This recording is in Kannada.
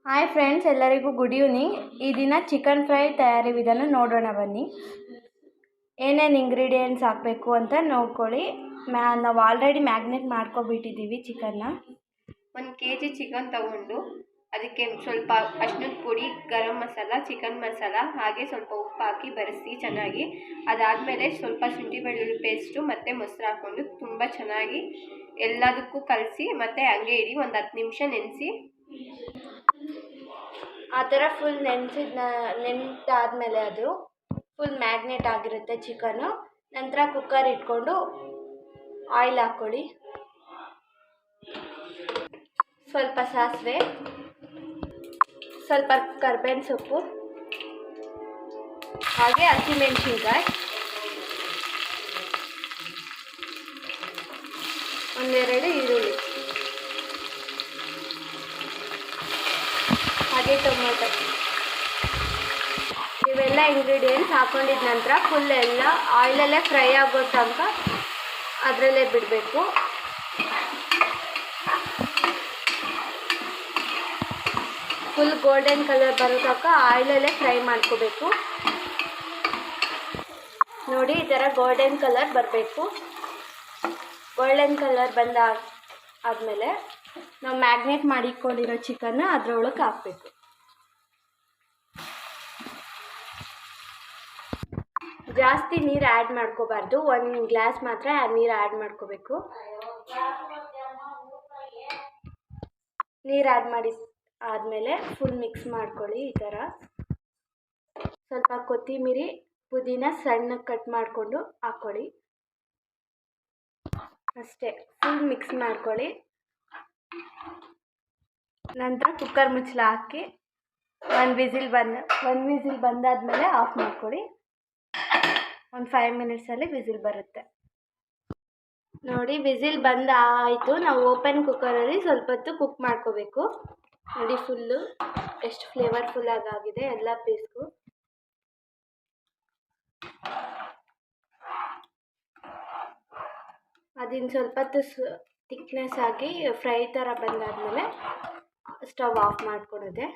ಹಾಯ್ ಫ್ರೆಂಡ್ಸ್, ಎಲ್ಲರಿಗೂ ಗುಡ್ ಈವ್ನಿಂಗ್. ಈ ದಿನ ಚಿಕನ್ ಫ್ರೈ ತಯಾರಿ ವಿಧಾನ ನೋಡೋಣ ಬನ್ನಿ. ಏನೇನು ಇಂಗ್ರೀಡಿಯೆಂಟ್ಸ್ ಹಾಕಬೇಕು ಅಂತ ನೋಡ್ಕೊಳ್ಳಿ. ನಾವು ಆಲ್ರೆಡಿ ಮ್ಯಾಗ್ನೇಟ್ ಮಾಡ್ಕೊಬಿಟ್ಟಿದ್ದೀವಿ ಚಿಕನ್ನ. 1 kg ಚಿಕನ್ ತಗೊಂಡು ಅದಕ್ಕೆ ಸ್ವಲ್ಪ ಅರಿಶಿನದ ಪುಡಿ, ಗರಂ ಮಸಾಲ, ಚಿಕನ್ ಮಸಾಲ ಹಾಗೆ ಸ್ವಲ್ಪ ಉಪ್ಪು ಹಾಕಿ ಬೆರೆಸಿ ಚೆನ್ನಾಗಿ. ಅದಾದಮೇಲೆ ಸ್ವಲ್ಪ ಶುಂಠಿ ಬೆಳ್ಳುಳ್ಳಿ ಪೇಸ್ಟು ಮತ್ತು ಮೊಸರು ಹಾಕ್ಕೊಂಡು ತುಂಬ ಚೆನ್ನಾಗಿ ಎಲ್ಲದಕ್ಕೂ ಕಲಸಿ ಮತ್ತು ಹಂಗೆ ಇಡಿ. ಒಂದು 10 ನಿಮಿಷ ನೆನೆಸಿ. ಆ ಥರ ಫುಲ್ ನೆನೆದಾದ್ಮೇಲೆ ಅದು ಫುಲ್ ಮ್ಯಾಗ್ನೇಟ್ ಆಗಿರುತ್ತೆ ಚಿಕನ್ನು. ನಂತರ ಕುಕ್ಕರ್ ಇಟ್ಕೊಂಡು ಆಯಿಲ್ ಹಾಕ್ಕೊಳ್ಳಿ. ಸ್ವಲ್ಪ ಸಾಸಿವೆ, ಸ್ವಲ್ಪ ಕರ್ಬೇವಿನ ಸೊಪ್ಪು, ಹಾಗೆ ಹಸಿಮೆಣಸಿನ್ಕಾಯಿ, ಒಂದೆರಡು ಈರುಳ್ಳಿ, ಹಾಗೆ ಟೊಮೊಟೊ. ಇವೆಲ್ಲ ಇಂಗ್ರೀಡಿಯೆಂಟ್ಸ್ ಹಾಕೊಂಡಿದ ನಂತರ ಫುಲ್ ಎಲ್ಲ ಆಯಿಲಲ್ಲೇ ಫ್ರೈ ಆಗೋ ತನಕ ಅದರಲ್ಲೇ ಬಿಡಬೇಕು. ಫುಲ್ ಗೋಲ್ಡನ್ ಕಲರ್ ಬರೋ ತನಕ ಆಯಿಲಲ್ಲೇ ಫ್ರೈ ಮಾಡ್ಕೋಬೇಕು. ನೋಡಿ, ಈ ಥರ ಗೋಲ್ಡನ್ ಕಲರ್ ಬರಬೇಕು. ಗೋಲ್ಡನ್ ಕಲರ್ ಆದಮೇಲೆ ನಾವು ಮ್ಯಾಗ್ನೇಟ್ ಮಾಡಿಕೊಂಡಿರೋ ಚಿಕನ್ನ ಅದರೊಳಗೆ ಹಾಕಬೇಕು. ಜಾಸ್ತಿ ನೀರು ಆ್ಯಡ್ ಮಾಡ್ಕೋಬಾರ್ದು, 1 ಗ್ಲಾಸ್ ಮಾತ್ರ ನೀರು ಆ್ಯಡ್ ಮಾಡ್ಕೋಬೇಕು. ನೀರು ಆ್ಯಡ್ ಮಾಡಿ ಆದಮೇಲೆ ಫುಲ್ ಮಿಕ್ಸ್ ಮಾಡ್ಕೊಳ್ಳಿ. ಈ ಥರ ಸ್ವಲ್ಪ ಕೊತ್ತಂಬರಿ, ಪುದೀನ ಸಣ್ಣಗೆ ಕಟ್ ಮಾಡಿಕೊಂಡು ಹಾಕ್ಕೊಳ್ಳಿ. ಅಷ್ಟೇ, ಫುಲ್ ಮಿಕ್ಸ್ ಮಾಡ್ಕೊಳ್ಳಿ. ನಂತರ ಕುಕ್ಕರ್ ಮುಚ್ಚಳ ಹಾಕಿ 1 ವಿಸಿಲ್ ಬಂದಾದಮೇಲೆ ಆಫ್ ಮಾಡ್ಕೊಳ್ಳಿ. ಒಂದು 5 ಮಿನಿಟ್ಸಲ್ಲಿ ವಿಸಿಲ್ ಬರುತ್ತೆ. ನೋಡಿ, ವಿಸಿಲ್ ಆಯಿತು. ನಾವು ಓಪನ್ ಕುಕ್ಕರಲ್ಲಿ ಸ್ವಲ್ಪ ಹೊತ್ತು ಕುಕ್ ಮಾಡ್ಕೋಬೇಕು. ನೋಡಿ, ಫುಲ್ಲು ಎಷ್ಟು ಫ್ಲೇವರ್ಫುಲ್ಲಾಗಿ ಆಗಿದೆ ಎಲ್ಲ ಪೀಸ್ಗೂ. ಅದಿನ್ನು ಸ್ವಲ್ಪ ಹೊತ್ತು ಥಿಕ್ನೆಸ್ ಆಗಿ ಫ್ರೈ ಥರ ಬಂದಾದಮೇಲೆ ಸ್ಟವ್ ಆಫ್ ಮಾಡ್ಕೊಳೋದೆ.